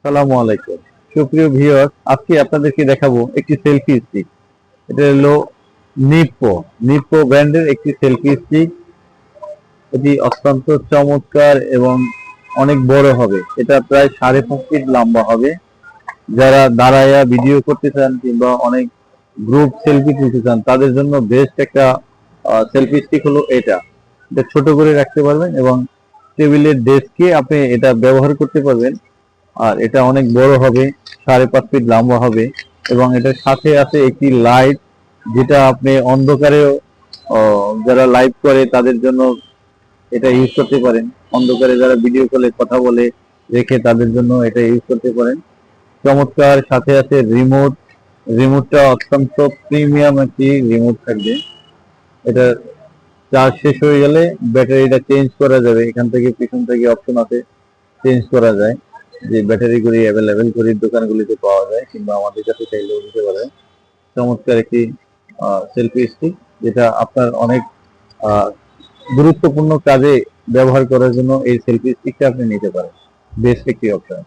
সালামু আলাইকুম সুপ্রিয় ভিউয়ার, আজকে আপনাদেরকে দেখাবো একটি সেলফি স্টিক। এটা হলো নিপ্পো নিপ্পো ব্র্যান্ডের একটি সেলফি স্টিক। এটি অত্যন্ত চমৎকার এবং অনেক বড় হবে। এটা প্রায় 5.5 ফিট লম্বা হবে। যারা দাঁড়ায়া ভিডিও করতে চান কিংবা অনেক গ্রুপ সেলফি তুলতে চান তাদের জন্য বেস্ট একটা সেলফি স্টিক হলো এটা। এটা ছোট করে রাখতে পারবেন এবং টেবিলের ডেস্কে আপনি এটা ব্যবহার করতে পারবেন। আর এটা অনেক বড় হবে, 5.5 ফিট লম্বা হবে এবং এটার সাথে আছে একটি লাইট, যেটা আপনি অন্ধকারেও যারা লাইভ করে তাদের জন্য এটা ইউজ করতে পারেন। অন্ধকারে যারা ভিডিও কলে কথা বলে রেখে তাদের জন্য এটা ইউজ করতে পারেন। চমৎকার সাথে আছে রিমোট। রিমোটটা অত্যন্ত প্রিমিয়াম একটি রিমোট থাকবে। এটা চার্জ শেষ হয়ে গেলে ব্যাটারিটা চেঞ্জ করা যাবে। এখান থেকে পিছন থেকে অপশন আছে, চেঞ্জ করা যায়। যে ব্যাটারি গুলি অ্যাভেলেবেল করে দোকানগুলিতে পাওয়া যায় কিংবা আমাদের কাছে চাইলেও নিতে পারেন। চমৎকার একটি সেলফি স্টিক, যেটা আপনার অনেক আহ, গুরুত্বপূর্ণ কাজে ব্যবহার করার জন্য এই সেলফি স্টিকটা আপনি নিতে পারেন। বেস্ট একটি অপশন।